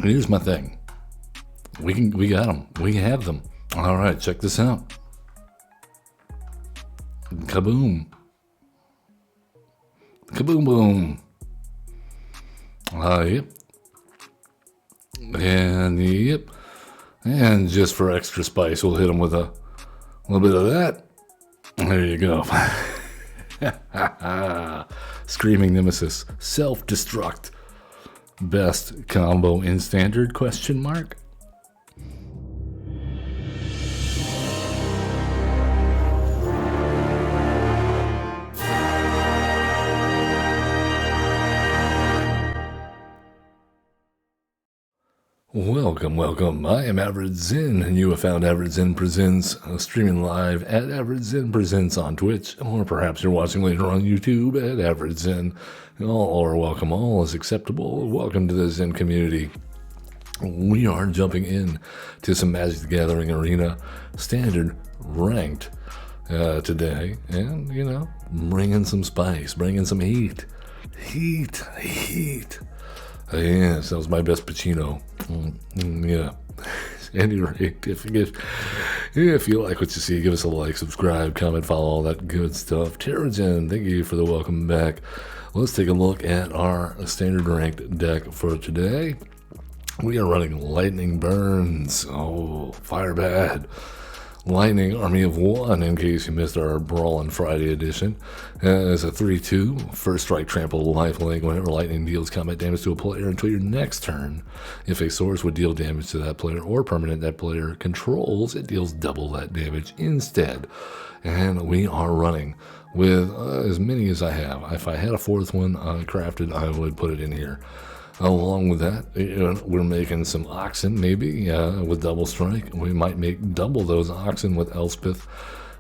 Here's my thing. We got them. We have them. All right, check this out. Kaboom. Kaboom boom. Yep. And yep. And just for extra spice, we'll hit them with a little bit of that. There you go. Screaming Nemesis. Self-destruct. Best combo in standard, question mark? Welcome. I am Average Zen, and you have found Average Zen Presents, streaming live at Average Zen Presents on Twitch, or perhaps you're watching later on YouTube at Average Zen. All are welcome, all is acceptable. Welcome to the Zen community. We are jumping in to some Magic the Gathering Arena Standard Ranked today, and, you know, bringing some spice, bringing some heat. Yes, that was my best Pacino. Yeah. Any rate, if you like what you see, give us a like, subscribe, comment, follow, all that good stuff. Terrigen, thank you for the welcome back. Let's take a look at our standard ranked deck for today. We are running Lightning Burns. Oh, fire bad. Lightning Army of One, in case you missed our Brawl on Friday edition. As a 3-2, first strike, trample, lifelink. Whenever lightning deals combat damage to a player until your next turn, if a source would deal damage to that player or permanent that player controls, it deals double that damage instead. And we are running with as many as I have. If I had a fourth one crafted, I would put it in here. Along with that, we're making some Oxen, maybe, with Double Strike. We might make double those Oxen with Elspeth.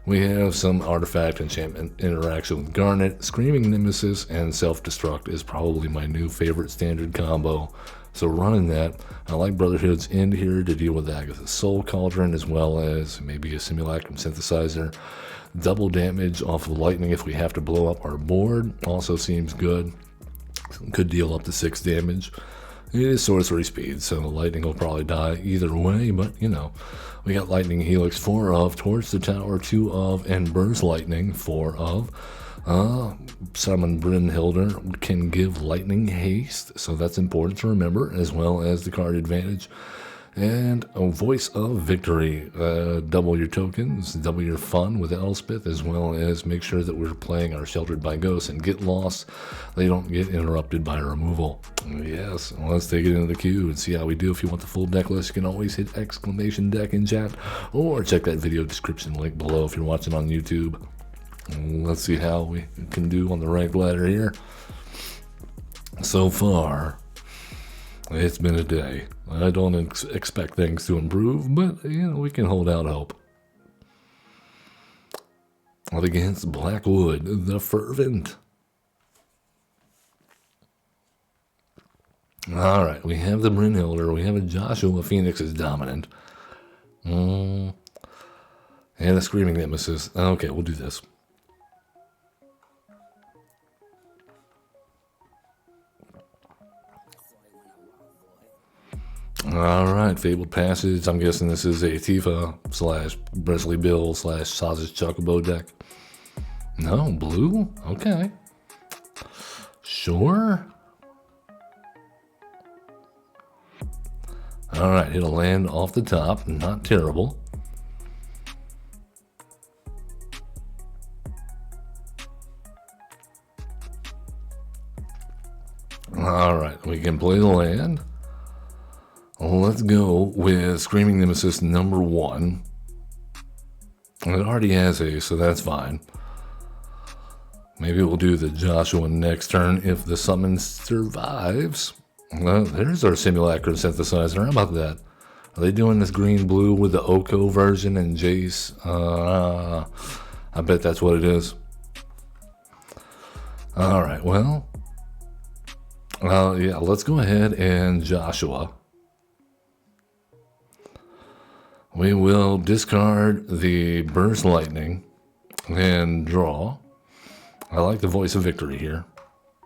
We have some Artifact Enchantment interaction with Garnet. Screaming Nemesis and Self-Destruct is probably my new favorite standard combo. So running that, I like Brotherhood's End here to deal with that. With a Soul Cauldron as well as maybe a Simulacrum Synthesizer. Double damage off of Lightning if we have to blow up our board also seems good. Could deal up to 6 damage. It is sorcery speed, so lightning will probably die either way, but you know. We got Lightning Helix 4 of, Torch the Tower 2 of, and Burst Lightning 4 of. Summon Brynhildr can give lightning haste, so that's important to remember, as well as the card advantage. And a Voice of Victory. Double your tokens, double your fun with Elspeth, as well as make sure that we're playing our Sheltered by Ghosts and Get Lost. They don't get interrupted by removal. Yes, let's take it into the queue and see how we do. If you want the full deck list, you can always hit !deck in chat, or check that video description link below if you're watching on YouTube. Let's see how we can do on the ranked ladder here. So far, it's been a day. I don't expect things to improve, but you know, we can hold out hope. Up against Blackwood, the Fervent. Alright, we have the Brynhildr, we have a Joshua Phoenix is dominant. And a Screaming Nemesis. Okay, we'll do this. Alright, Fabled Passage. I'm guessing this is a Tifa / Bresley Bill / Sausage Chocobo deck. No, blue? Okay. Sure. Alright, hit a land off the top. Not terrible. Alright, we can play the land. Let's go with Screaming Nemesis number 1. It already has a, so that's fine. Maybe we'll do the Joshua next turn if the summon survives. Well, there's our Simulacrum Synthesizer. How about that? Are they doing this green-blue with the Oko version and Jace? I bet that's what it is. Alright, well. Yeah, let's go ahead and Joshua. We will discard the Burst Lightning and draw. I like the Voice of Victory here.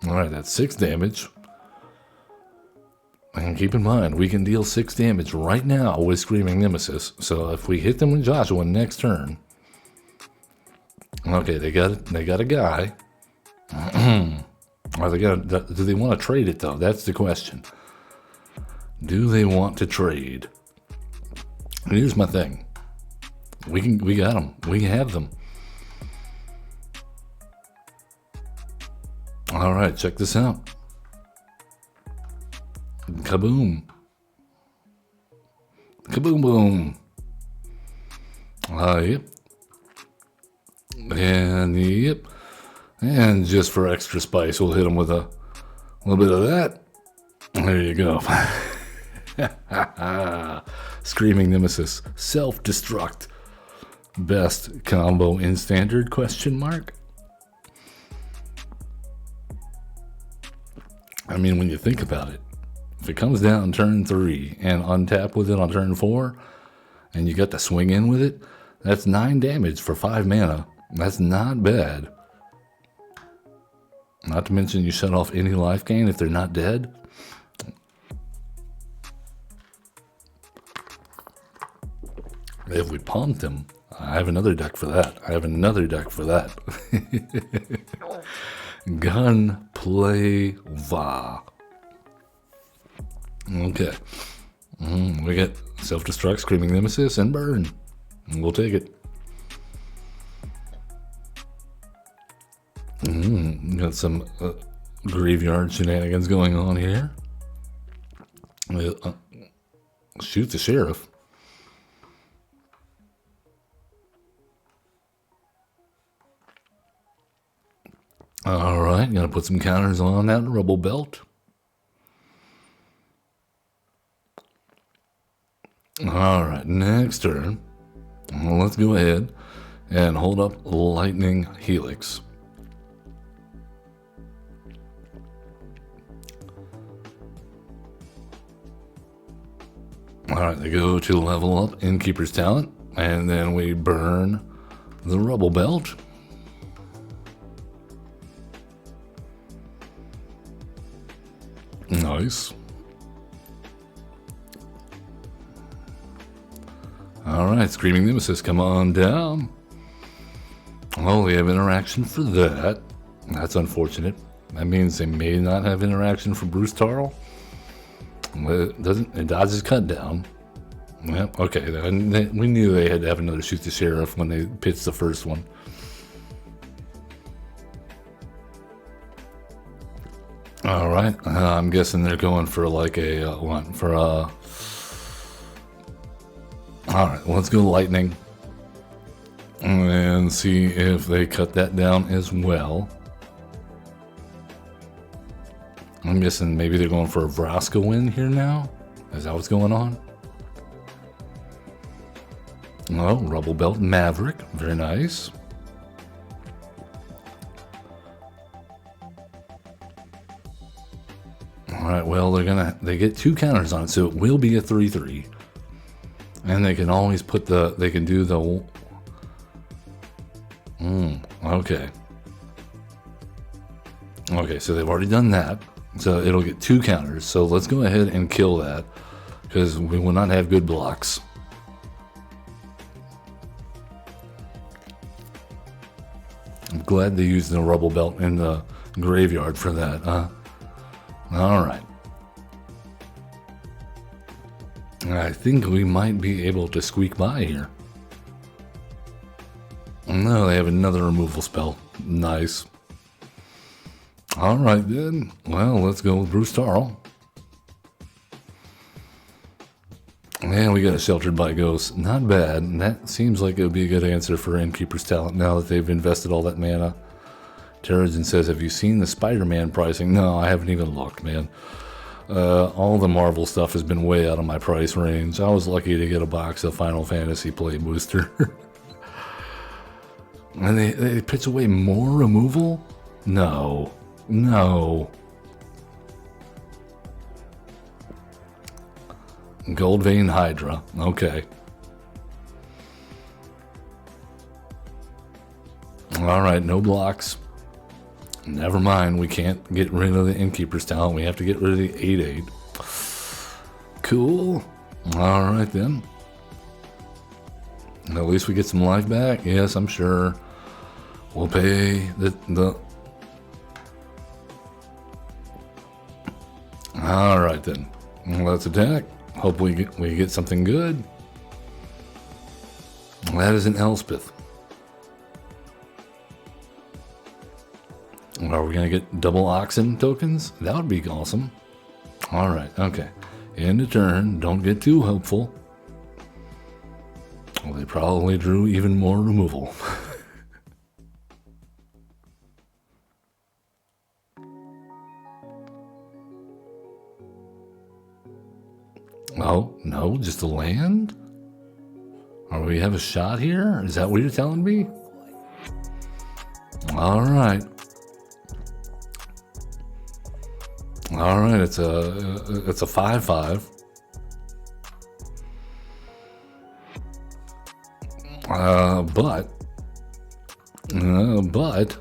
Alright, that's 6 damage. And keep in mind, we can deal 6 damage right now with Screaming Nemesis. So if we hit them with Joshua next turn... Okay, they got a guy. Do they want to trade it, though? That's the question. Do they want to trade? And here's my thing. We got them. We have them. All right, check this out. Kaboom. Kaboom boom. Yep. And yep. And just for extra spice, we'll hit them with a little bit of that. There you go. Screaming Nemesis. Self-destruct. Best combo in standard, question mark? I mean, when you think about it, if it comes down turn 3 and untap with it on turn 4, and you got to swing in with it, that's 9 damage for 5 mana. That's not bad. Not to mention you shut off any life gain if they're not dead. If we pumped them, I have another deck for that. Gunplay Va. Okay. We get Self-Destruct, Screaming Nemesis, and Burn. We'll take it. Got some graveyard shenanigans going on here. Shoot the sheriff. All right, gonna put some counters on that rubble belt. All right, next turn. Well, let's go ahead and hold up Lightning Helix. All right, they go to level up Innkeeper's Talent, and then we burn the rubble belt. Nice. All right, Screaming Nemesis, come on down. Oh, we have interaction for that. That's unfortunate. That means they may not have interaction for Bruce Tarl. It dodges cut down. Yep, okay. We knew they had to have another Shoot the Sheriff when they pitched the first one. All right, I'm guessing they're going for like a one for All right, let's go Lightning and see if they cut that down as well. I'm guessing maybe they're going for a Vraska win here now. Is that what's going on? Oh, Rubble Belt Maverick, very nice. All right, well, they get 2 counters on it, so it will be a 3/3. And they can always put they can do the, okay. Okay, so they've already done that. So it'll get 2 counters. So let's go ahead and kill that, because we will not have good blocks. I'm glad they used the Rubble Belt in the graveyard for that. All right. I think we might be able to squeak by here. No, they have another removal spell. Nice. All right, then. Well, let's go with Bruce Tarl. And we got a Sheltered by Ghosts. Not bad. That seems like it would be a good answer for Innkeeper's Talent now that they've invested all that mana. Terrigen says, have you seen the Spider-Man pricing? No, I haven't even looked, man. All the Marvel stuff has been way out of my price range. I was lucky to get a box of Final Fantasy Play Booster. And they pitch away more removal? No. No. Gold Vein Hydra. Okay. Alright, no blocks. Never mind, we can't get rid of the Innkeeper's Talent. We have to get rid of the 8/8. Cool. All right then. At least we get some life back. Yes, I'm sure. We'll pay the. All right then. Let's attack. Hope we get something good. That is an Elspeth. Are we gonna get double oxen tokens? That would be awesome. All right. Okay. End of turn. Don't get too hopeful. Well, they probably drew even more removal. Oh, no, just a land? Or we have a shot here? Is that what you're telling me? All right. All right, it's a 5/5. But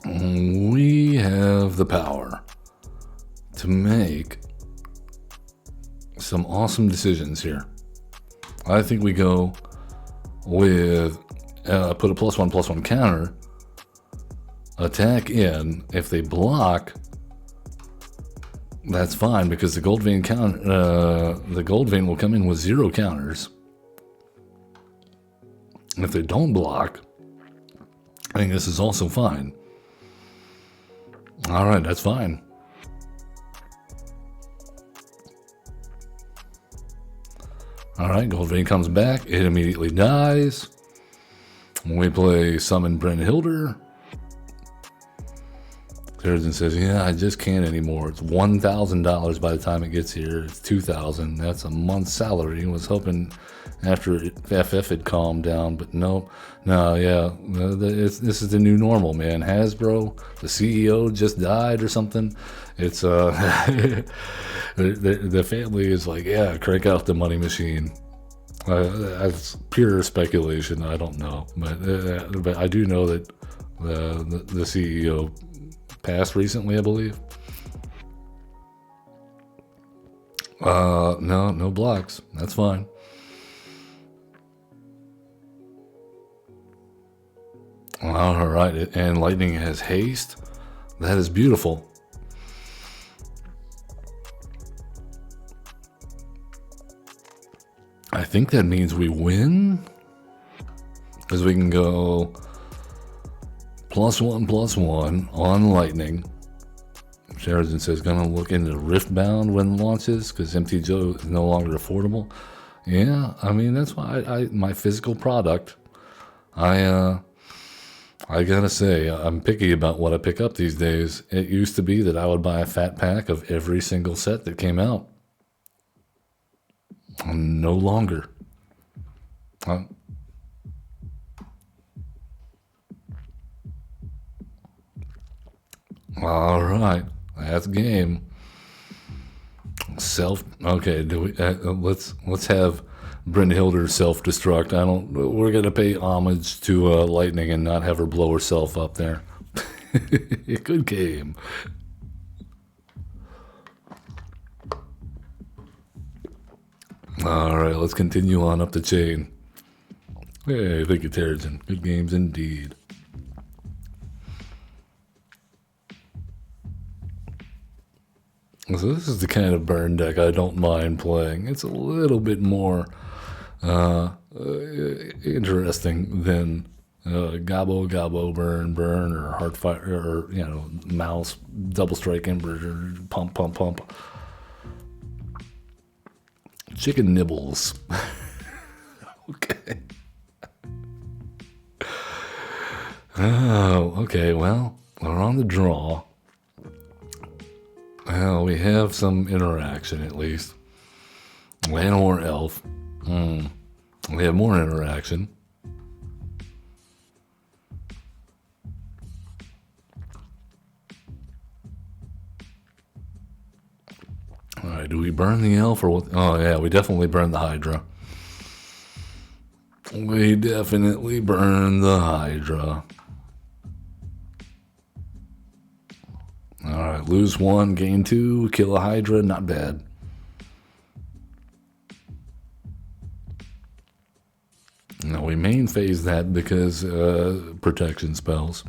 we have the power to make some awesome decisions here. I think we go with put a +1/+1 counter, attack in. If they block, that's fine because the gold vein will come in with 0 counters. And if they don't block, I think this is also fine. All right, that's fine. All right, gold vein comes back. It immediately dies. We play Summon Brennhilder. Terrazin says, yeah, I just can't anymore. It's $1,000 by the time it gets here. It's $2,000. That's a month's salary. I was hoping after FF had calmed down, but no, yeah. This is the new normal, man. Hasbro, the CEO just died or something. It's the family is like, yeah, crank out the money machine. That's pure speculation. I don't know, but I do know that the CEO passed recently, I believe. No blocks. That's fine. All right, and lightning has haste. That is beautiful. I think that means we win, because we can go +1/+1 on lightning. Sheridan says, gonna look into Riftbound when launches, because MTGO is no longer affordable. Yeah, I mean, that's why my physical product, I gotta say, I'm picky about what I pick up these days. It used to be that I would buy a fat pack of every single set that came out. No longer. All right, that's game. Okay, do we? Let's have Brynhilder self-destruct. We're gonna pay homage to Lightning and not have her blow herself up there. Good game. All right, let's continue on up the chain. Hey, thank you, Terrigen. Good games indeed. So this is the kind of burn deck I don't mind playing. It's a little bit more interesting than Gabo burn or Heartfire or Mouse double strike ember pump. Chicken nibbles. Okay. Oh, okay. Well, we're on the draw. Well, we have some interaction at least. Llanowar Elf. We have more interaction. All right, do we burn the elf or what? Oh, yeah, we definitely burn the Hydra. We definitely burn the Hydra. right, lose 1, gain 2, kill a Hydra, not bad. Now we main phase that because protection spells.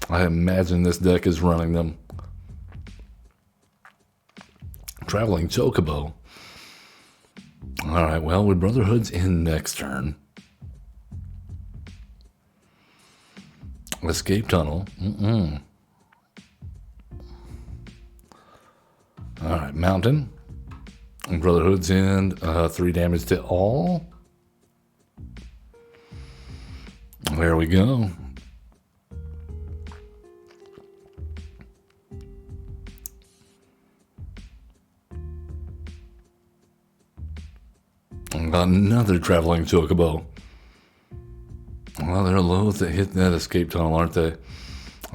I imagine this deck is running them. Traveling Chocobo. Alright, well, with Brotherhood's in next turn. Escape Tunnel. Alright, Mountain. And Brotherhood's in. 3 damage to all. There we go. Another Traveling Chocobo. Well, they're loath to hit that Escape Tunnel, aren't they?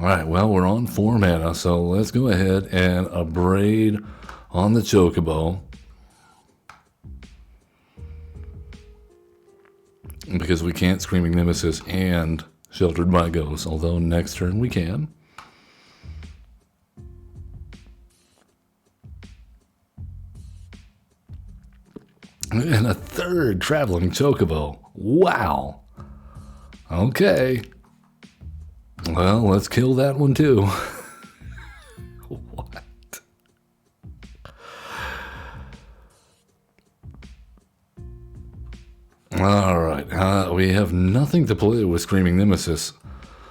Alright, well, we're on 4 mana, so let's go ahead and Abrade on the Chocobo. Because we can't Screaming Nemesis and Sheltered by Ghosts, although next turn we can. And a 3rd Traveling Chocobo. Wow. Okay. Well, let's kill that one too. What? Alright, we have nothing to play with Screaming Nemesis.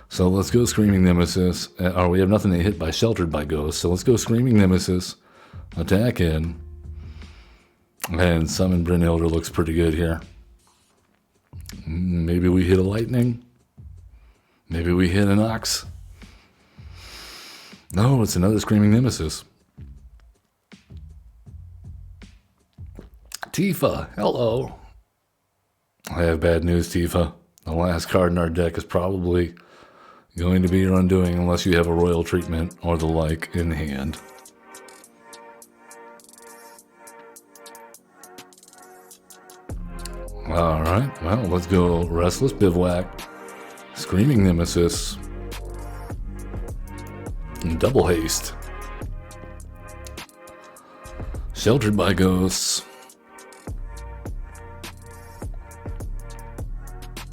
So let's go Screaming Nemesis. Or we have nothing to hit by Sheltered by Ghosts. So let's go Screaming Nemesis. Attack in. And Summon Brynhilder looks pretty good here. Maybe we hit a Lightning. Maybe we hit an Ox. No, it's another Screaming Nemesis. Tifa, hello. I have bad news, Tifa. The last card in our deck is probably going to be your undoing unless you have a Royal Treatment or the like in hand. Alright, well, let's go Restless Bivouac, Screaming Nemesis, and Double Haste, Sheltered by Ghosts,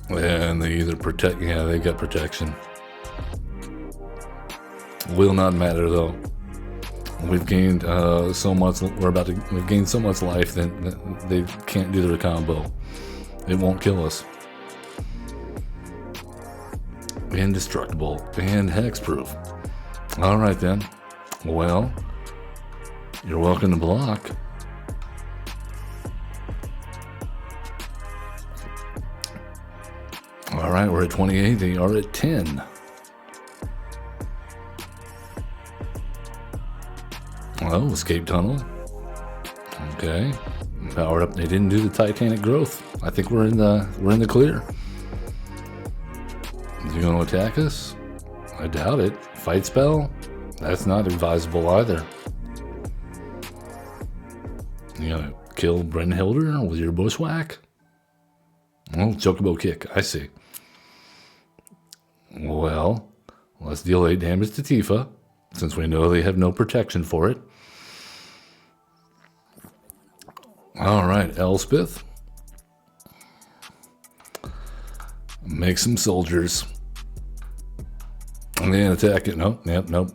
and they either protect, yeah, they got protection. Will not matter though. We've gained so much, we've gained so much life that they can't do their combo. It won't kill us. Indestructible and hexproof. Alright then. Well, you're welcome to block. Alright, we're at 28. They are at 10. Oh, Escape Tunnel. Okay. Power up. They didn't do the Titanic Growth. I think we're in the clear. Is he going to attack us? I doubt it. Fight spell? That's not advisable either. You gonna kill Brynhilder with your Bushwhack? Oh, Chocobo Kick. I see. Well, let's deal 8 damage to Tifa, since we know they have no protection for it. Alright, Elspeth. Make some soldiers. And then attack it. Nope, nope.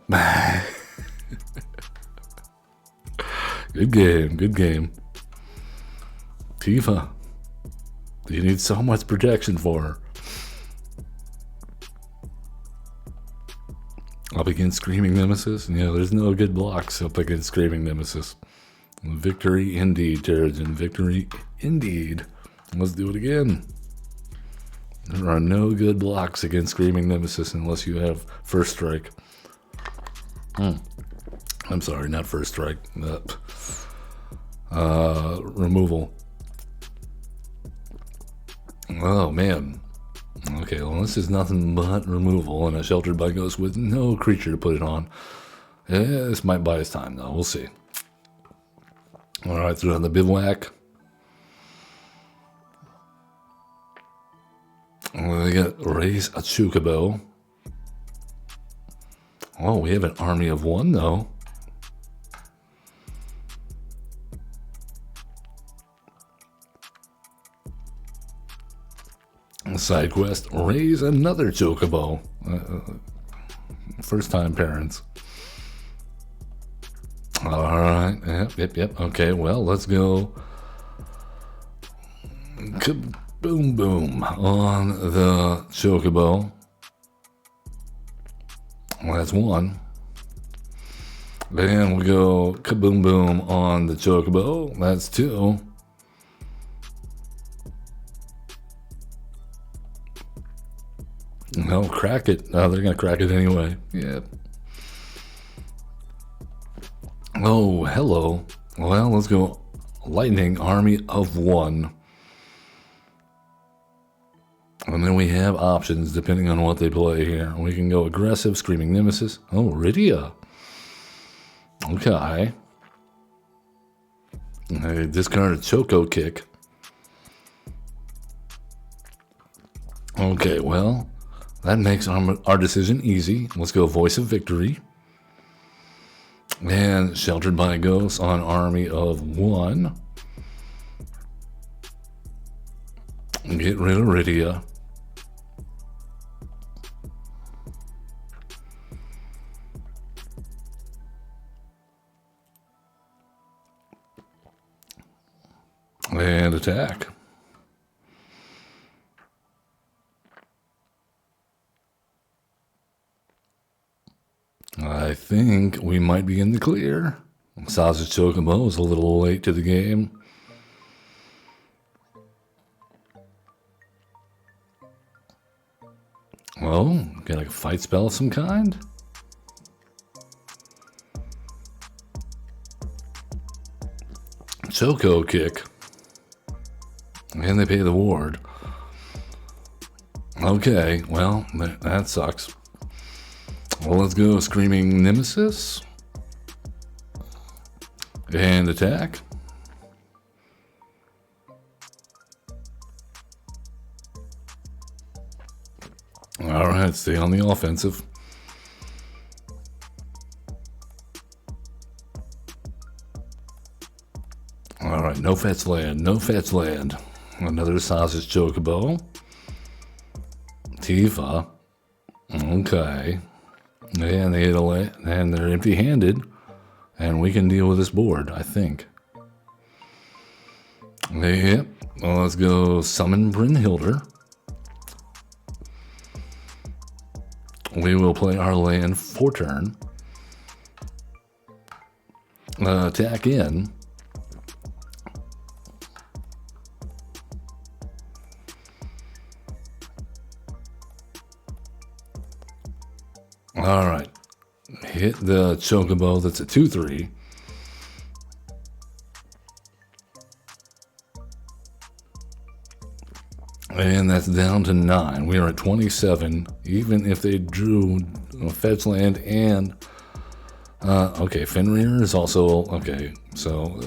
Good game, good game. Tifa. You need so much protection for her. Up against Screaming Nemesis? Yeah, there's no good blocks up against Screaming Nemesis. Victory indeed, Terrigen. Victory indeed. Let's do it again. There are no good blocks against Screaming Nemesis unless you have First Strike. I'm sorry, not First Strike. Removal. Oh, man. Okay, well, this is nothing but removal and a Sheltered by Ghost with no creature to put it on. Yeah, this might buy us time, though. We'll see. Alright, throw on the Bivouac. We got Raise a Chocobo. Oh, we have an army of one, though. Side quest, raise another chocobo. First time parents. All right, yep. Okay, well, let's go. Kaboom boom on the chocobo. Well, that's one. Then we go kaboom boom on the chocobo. That's two. No, crack it. Oh, they're going to crack it anyway. Yeah. Oh, hello. Well, let's go lightning army of one. And then we have options depending on what they play here. We can go aggressive, screaming nemesis. Oh, Rydia. Okay. I discard a choco kick. Okay, well, that makes our decision easy. Let's go voice of victory. And sheltered by ghosts on army of one. Get rid of Rydia. And attack. I think we might be in the clear. Sausage Chocobo is a little late to the game. Oh, got a fight spell of some kind? Choco kick. And they pay the ward. Okay, well, that sucks. Well, let's go Screaming Nemesis. And attack. Alright, stay on the offensive. Alright, no fetch land, no fetch land. Another Sausage Chocobo. Tifa. Okay. And they hit and they're empty-handed. And we can deal with this board, I think. Yep. Well, let's go Summon Brynhilder. We will play our land for turn. Attack in. All right. Hit the Chocobo. That's a 2/3. And that's down to 9. We are at 27. Even if they drew a fetch land and... okay, Fenrir is also... Okay, so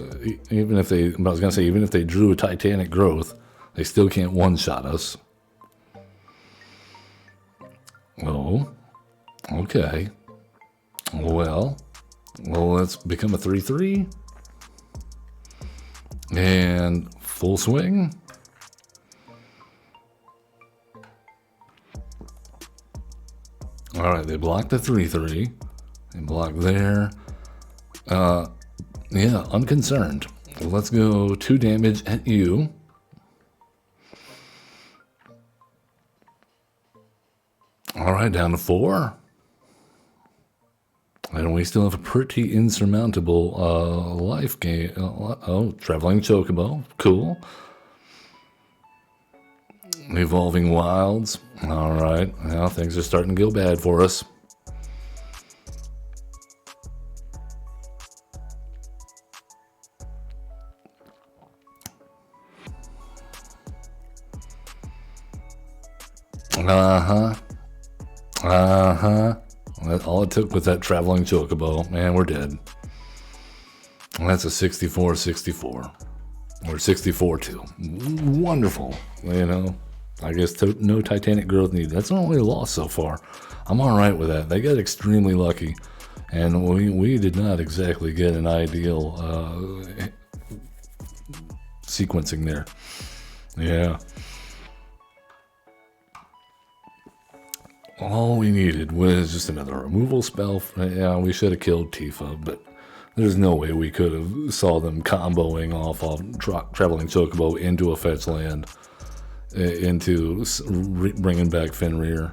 even if they... I was going to say, even if they drew a Titanic Growth, they still can't one-shot us. Oh, okay. Well, let's become a 3/3. And full swing. All right, they blocked the 3/3. They blocked there. Yeah, unconcerned. Let's go 2 damage at you. All right, down to 4. And we still have a pretty insurmountable life gain. Oh, Traveling Chocobo. Cool. Evolving Wilds. All right. Now things are starting to go bad for us. All it took was that Traveling Chocobo, and we're dead. And that's a 64-64. Or 64-2. Wonderful, you know. I guess no Titanic growth needed. That's the only loss so far. I'm all right with that. They got extremely lucky, and we did not exactly get an ideal sequencing there. Yeah. All we needed was just another removal spell. Yeah, we should have killed Tifa, but there's no way we could have saw them comboing off Traveling Chocobo into a fetch land, into bringing back Fenrir.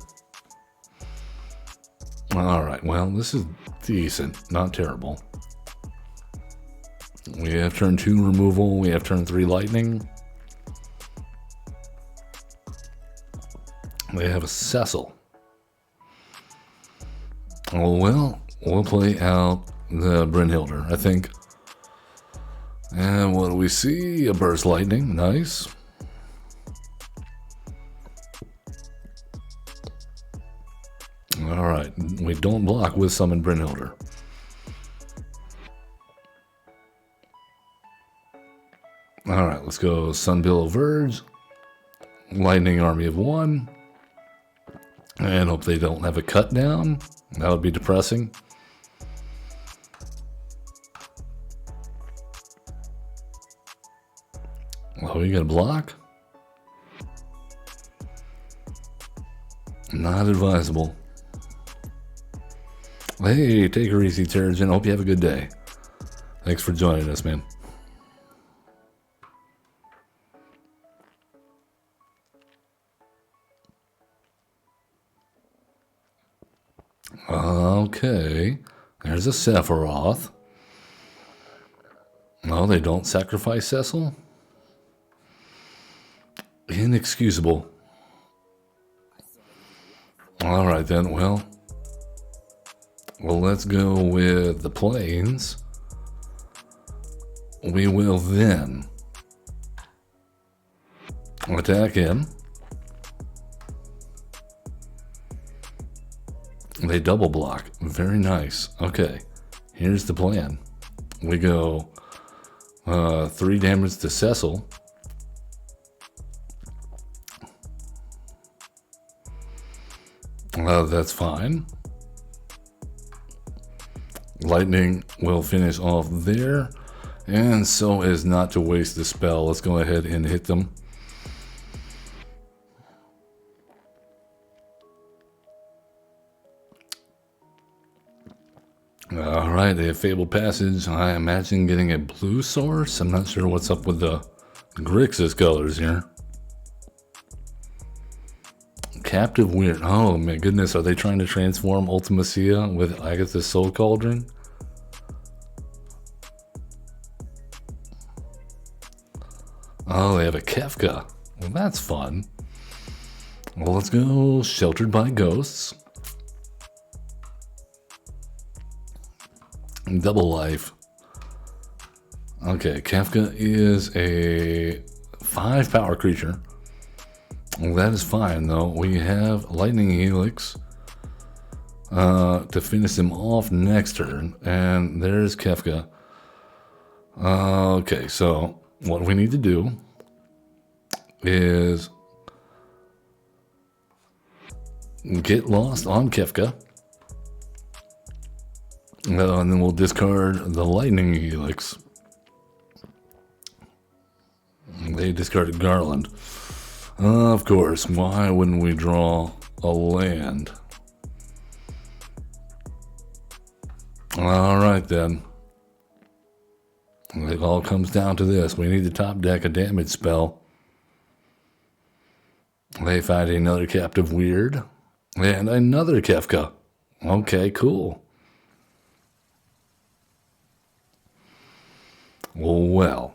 All right, well, this is decent, not terrible. We have turn 2 removal. We have turn 3 lightning. They have a Cecil. Oh, well, we'll play out the Brynhilder, I think. And what do we see? A burst lightning. Nice. All right, we don't block with summon Brynhilder. All right, let's go Sunbillow Verge, Lightning Army of 1, and hope they don't have a cut down. That would be depressing. Oh, you got a block? Not advisable. Hey, take her easy, Terrigen. Hope you have a good day. Thanks for joining us, man. Okay, there's a Sephiroth. No, they don't sacrifice Cecil? Inexcusable. All right then, well, let's go with the planes. We will then attack him. They double block. Very nice. Okay, here's the plan. We go 3 damage to Cecil. That's fine. Lightning will finish off there. And so as not to waste the spell, let's go ahead and hit them. All right, they have Fabled Passage. I imagine getting a blue source. I'm not sure what's up with the Grixis colors here. Captive Weird. Oh my goodness, are they trying to transform Ultimacia with Agatha's Soul Cauldron? Oh, they have a Kefka. Well, that's fun. Well, let's go Sheltered by Ghosts. Double life. Okay, Kefka is a 5 power creature. Well, that is fine, though. We have Lightning Helix to finish him off next turn. And there's Kefka. Okay, so what we need to do is get lost on Kefka. And then we'll discard the Lightning Helix. They discarded Garland. Of course, why wouldn't we draw a land? Alright then. It all comes down to this. We need to top deck a damage spell. They find another Captive Weird. And another Kefka. Okay, cool. Well.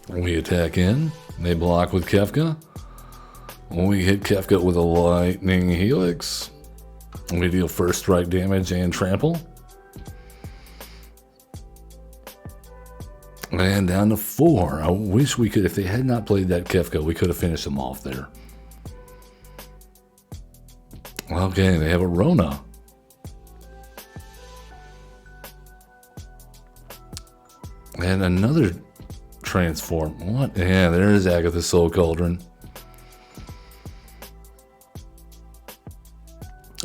We attack in. They block with Kefka. We hit Kefka with a Lightning Helix. We deal first strike damage and trample. And down to 4. I wish we could, if they had not played that Kefka, we could have finished them off there. Okay, they have a Rona. And another transform. What? Yeah, there's Agatha's Soul Cauldron.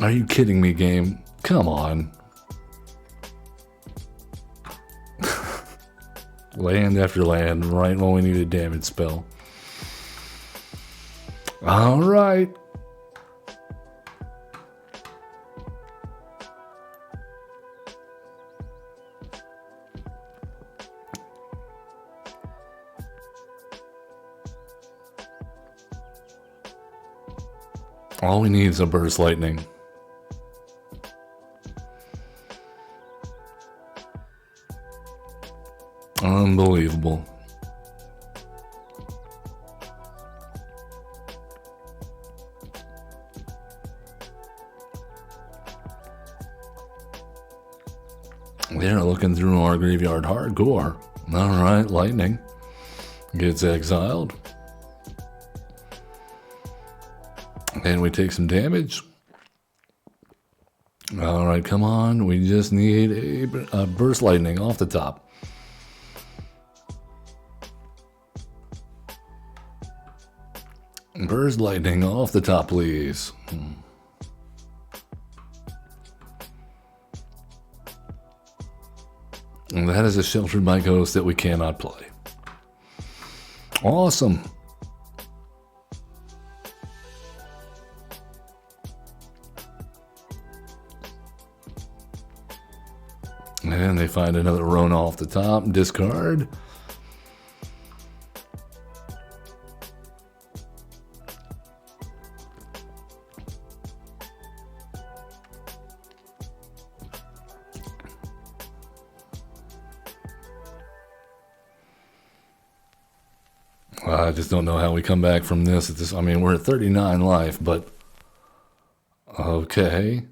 Are you kidding me, game? Come on. Land after land, right when we need a damage spell. All right. All we need is a burst lightning. Unbelievable. They're looking through our graveyard hardcore. All right, lightning gets exiled. And we take some damage. All right, come on. We just need a burst lightning off the top. Burst lightning off the top, please. And that is a Sheltered by Ghost that we cannot play. Awesome. And they find another Rona off the top. Discard. I just don't know how we come back from this. I mean, we're at 39 life, but okay.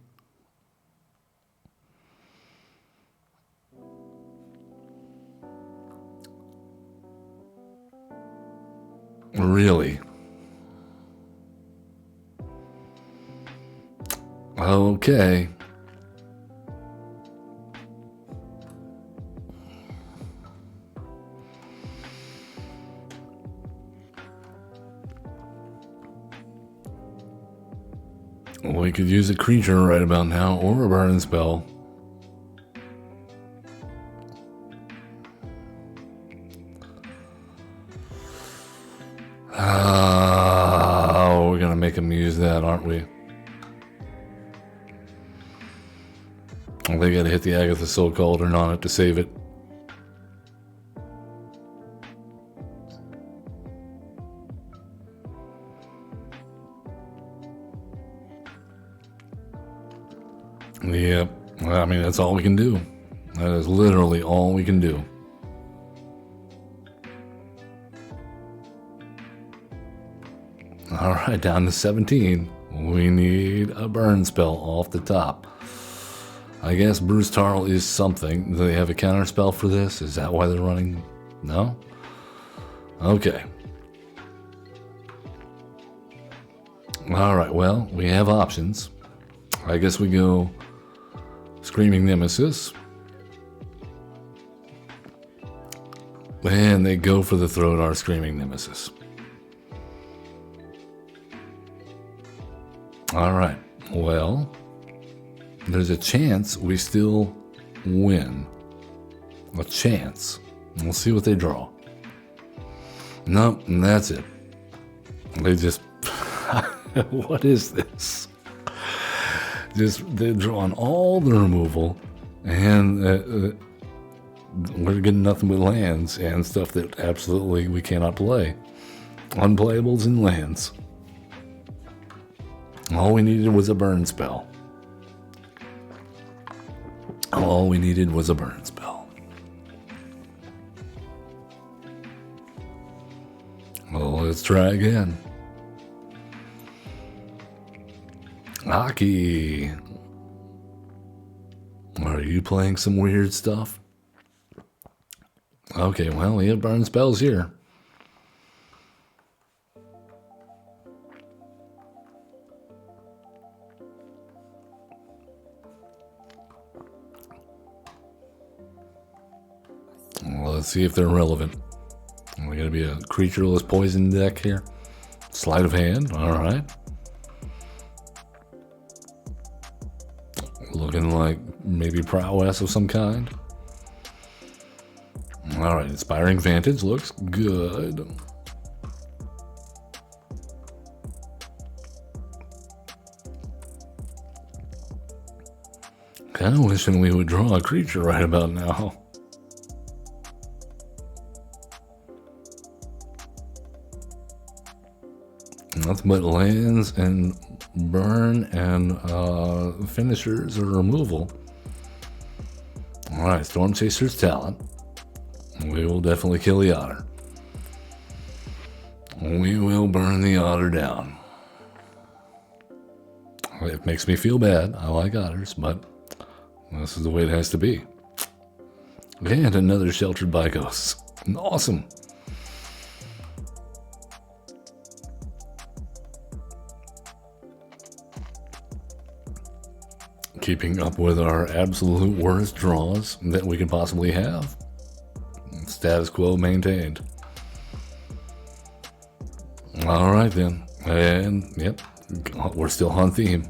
Really? Okay. We could use a creature right about now, or a burn spell. We're gonna make him use that, aren't we? They gotta hit the Agatha Soul Cauldron on it to save it. Yep. I mean, that's all we can do. That is literally all we can do. All right, down to 17. We need a burn spell off the top. I guess Bruce Tarl is something. Do they have a counter spell for this? Is that why they're running? No? Okay. All right, well, we have options. I guess we go Screaming Nemesis. And they go for the throat, our Screaming Nemesis. All right, well, there's a chance we still win. A chance. We'll see what they draw. Nope, and that's it. They just... What is this? They're drawing all the removal, and we're getting nothing but lands and stuff that absolutely we cannot play. Unplayables and lands. All we needed was a burn spell. All we needed was a burn spell. Well, let's try again. Aki. Are you playing some weird stuff? Okay, well, we have burn spells here. Well, let's see if they're relevant. to be a creatureless poison deck here. Sleight of hand, all right. Looking like maybe prowess of some kind. All right, Inspiring Vantage looks good. Kind of wishing we would draw a creature right about now. Nothing but lands and burn and finishers or removal. Alright, Storm Chaser's Talent. We will definitely kill the otter. We will burn the otter down. It makes me feel bad. I like otters, but this is the way it has to be. And another Sheltered by Ghosts. Awesome. Keeping up with our absolute worst draws that we can possibly have. Status quo maintained. All right then. And, yep, we're still on theme.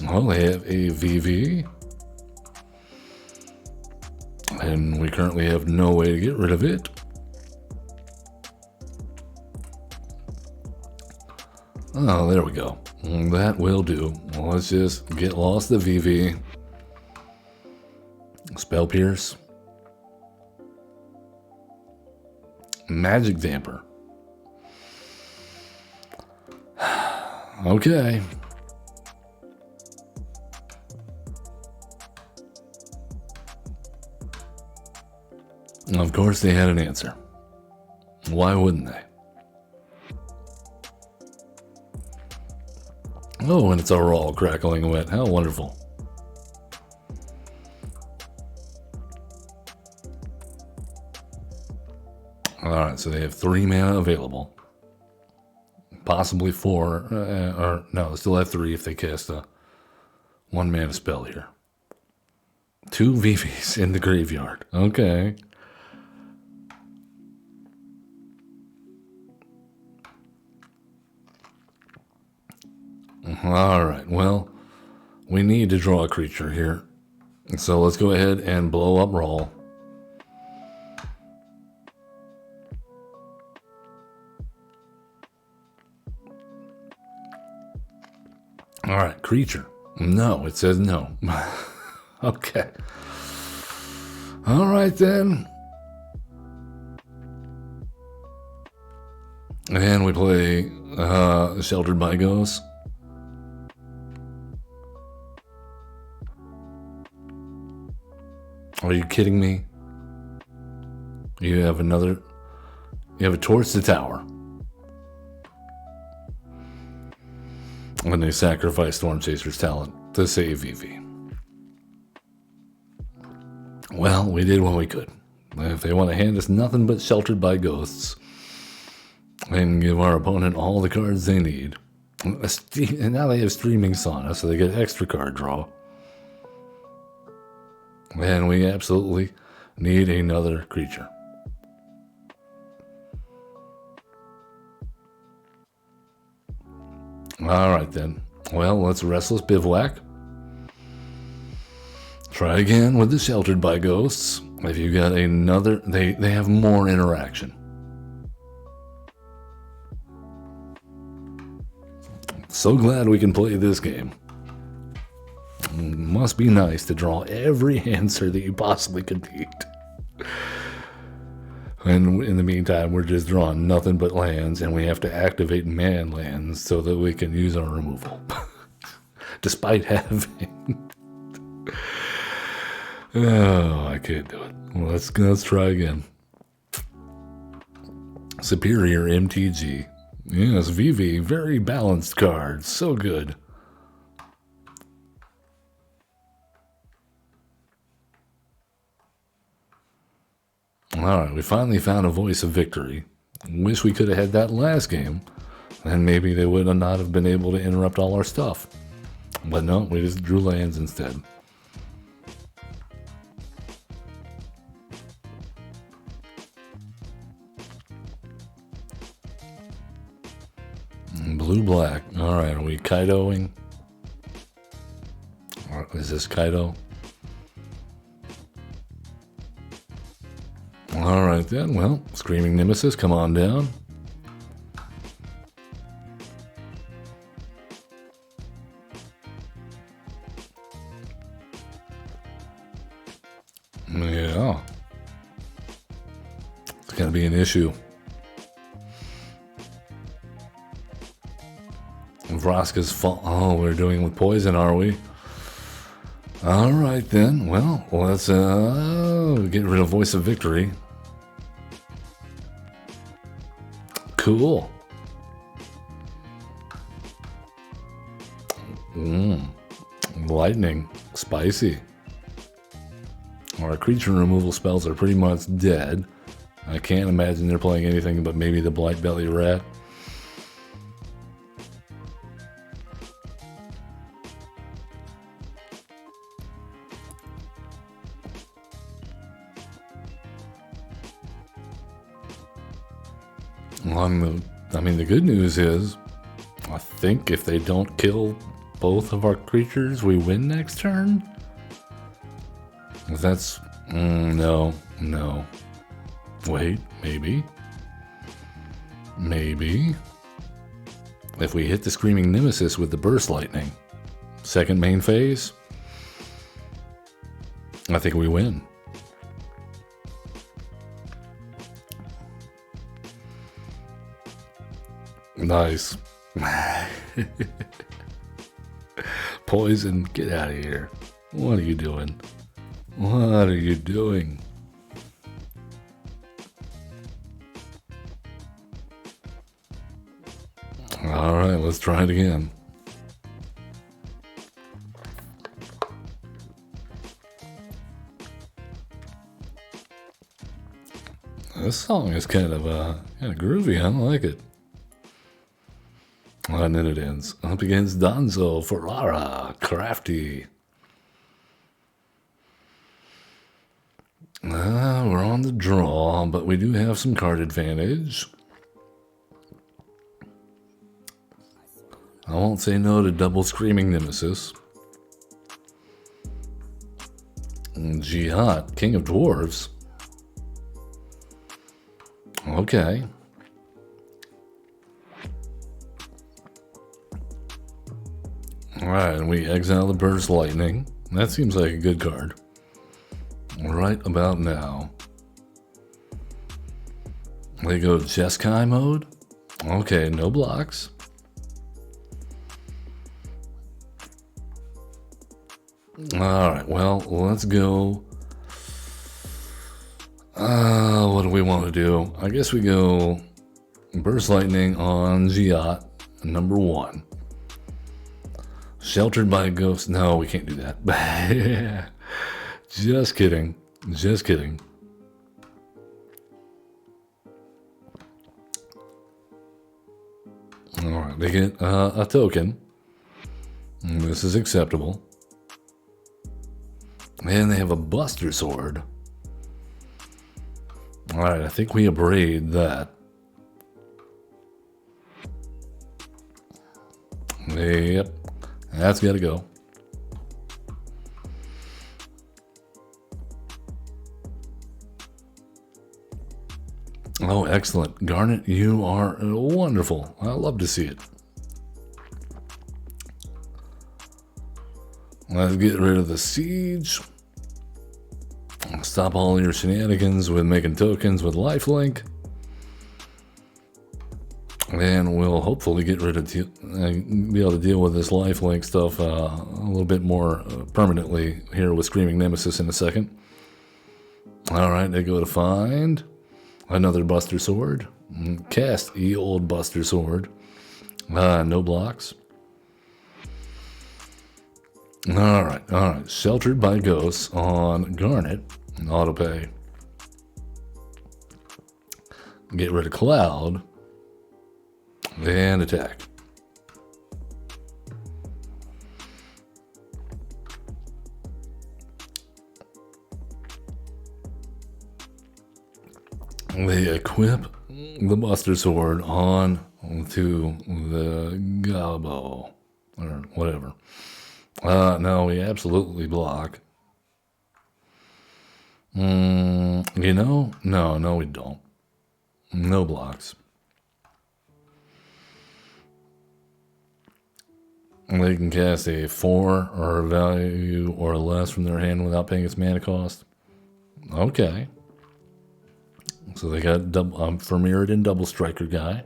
Well, they have a VV. And we currently have no way to get rid of it. Oh, there we go. That will do. Well, let's just get lost the VV. Spell Pierce. Magic Damper. Okay. Of course they had an answer. Why wouldn't they? Oh, and it's a raw crackling wet. How wonderful. Alright, so they have 3 mana available. Possibly 4. Or no, they still have 3 if they cast a 1 mana spell here. 2 VVs in the graveyard. Okay. Alright, well, we need to draw a creature here. So let's go ahead and blow up Brawl. Alright, creature. No, it says no. Okay. Alright then. And we play Sheltered by Ghosts. Are you kidding me? You have a Towards the Tower. When they sacrifice Storm Chaser's Talent to save VV. Well, we did what we could. If they want to hand us nothing but Sheltered by Ghosts and give our opponent all the cards they need. And now they have Streaming Sauna, so they get extra card draw. And we absolutely need another creature. Alright then. Well, let's Restless Bivouac. Try again with the Sheltered by Ghosts. If you got another, they have more interaction. So glad we can play this game. Must be nice to draw every answer that you possibly could need. And in the meantime, we're just drawing nothing but lands, and we have to activate man lands so that we can use our removal. Despite having... Oh, I can't do it. Well, let's try again. Superior MTG. Yes, VV, very balanced card. So good. Alright, we finally found a voice of victory. Wish we could have had that last game. Then maybe they would not have been able to interrupt all our stuff. But no, we just drew lands instead. Blue black. All right, are we Kaidoing? Or is this Kaido? All right then. Well, Screaming Nemesis, come on down. Yeah. It's gonna be an issue. Vraska's fault. Oh, we're doing with poison, are we? All right then. Well, let's get rid of Voice of Victory. Cool. Lightning. Spicy. Our creature removal spells are pretty much dead. I can't imagine they're playing anything but maybe the Blight Belly Rat. I mean, the good news is, I think if they don't kill both of our creatures, we win next turn. That's no. Wait, maybe. If we hit the Screaming Nemesis with the Burst Lightning, second main phase, I think we win. Nice. Poison, get out of here. What are you doing? What are you doing? All right, let's try it again. This song is kind of groovy. I like it. And then it ends. Up against Donzo, Ferrara, Crafty. We're on the draw, but we do have some card advantage. I won't say no to double Screaming Nemesis. Jihad, King of Dwarves. Okay. Alright, and we exile the Burst Lightning. That seems like a good card. Right about now. They go Jeskai mode. Okay, no blocks. Alright, well, let's go. What do we want to do? I guess we go Burst Lightning on Giat, number 1. Sheltered by a Ghost. No, we can't do that. Just kidding. Just kidding. Alright, they get a token. This is acceptable. And they have a Buster Sword. Alright, I think we abrade that. Yep. That's gotta go. Oh, excellent. Garnet, you are wonderful. I love to see it. Let's get rid of the siege. Stop all your shenanigans with making tokens with lifelink. And we'll hopefully get rid of be able to deal with this lifelink stuff a little bit more permanently here with Screaming Nemesis in a second. Alright, they go to find another Buster Sword. Cast ye old Buster Sword. No blocks. Alright. Sheltered by Ghosts on Garnet. Autopay. Get rid of Cloud. And attack. They equip the Buster Sword on to the gobbo, or whatever. No, we absolutely block. You know, no, we don't. No blocks. They can cast a 4 or a value or less from their hand without paying its mana cost. Okay. So they got for Mirrodin double striker guy.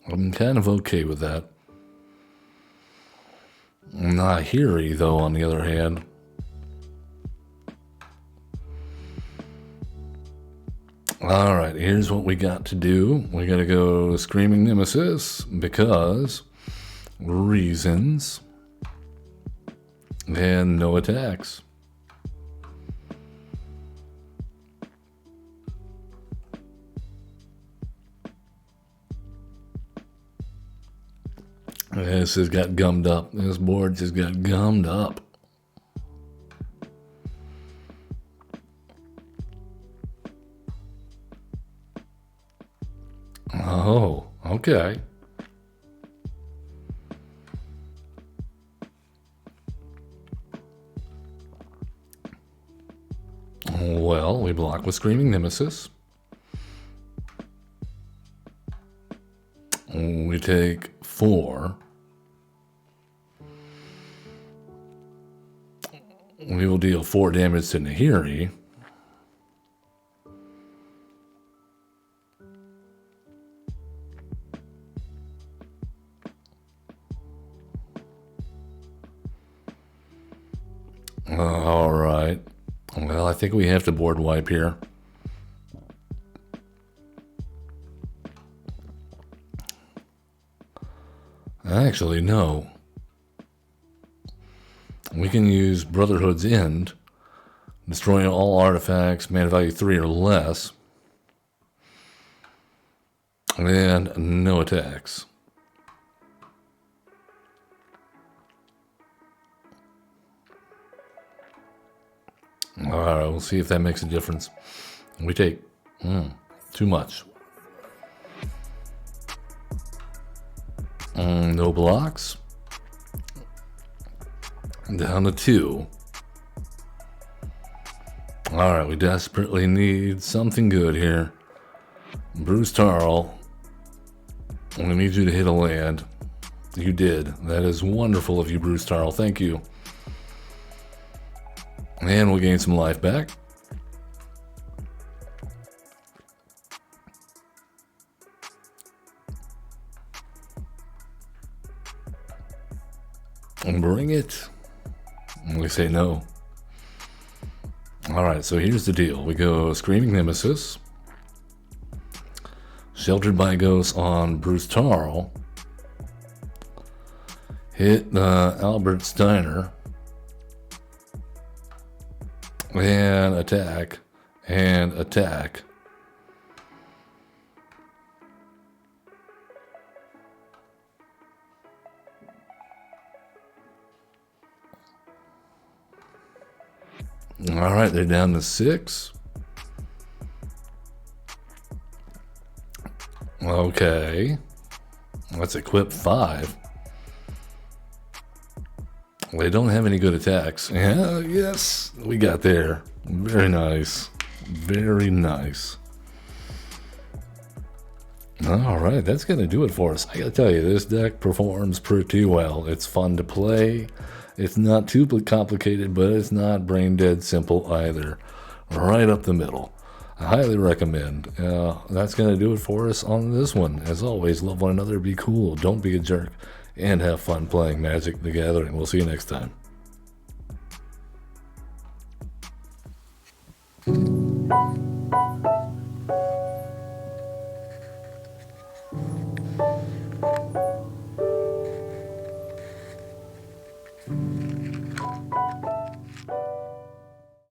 I'm kind of okay with that. Nahiri, though, on the other hand. Alright, here's what we got to do. We gotta go Screaming Nemesis because reasons and no attacks. This has got gummed up. This board just got gummed up. Oh, okay. Well, we block with Screaming Nemesis. We take 4. We will deal 4 damage to Nahiri. All right. Well, I think we have to board wipe here. Actually, no. We can use Brotherhood's End, destroying all artifacts, mana value 3 or less, and no attacks. Alright, we'll see if that makes a difference. We take too much. No blocks. Down to 2. Alright, we desperately need something good here. Bruce Tarl, we need you to hit a land. You did. That is wonderful of you, Bruce Tarl. Thank you. And we'll gain some life back. And bring it. And we say no. Alright, so here's the deal. We go Screaming Nemesis. Sheltered by Ghosts on Bruce Tarl. Hit Albert Steiner. And attack. And attack. All right, they're down to 6. Okay. Let's equip 5. They don't have any good attacks. Yeah, yes, we got there. Very nice. Very nice. All right, that's going to do it for us. I got to tell you, this deck performs pretty well. It's fun to play. It's not too complicated, but it's not brain dead simple either. Right up the middle. I highly recommend. That's going to do it for us on this one. As always, love one another, be cool, don't be a jerk, and have fun playing Magic the Gathering. We'll see you next time.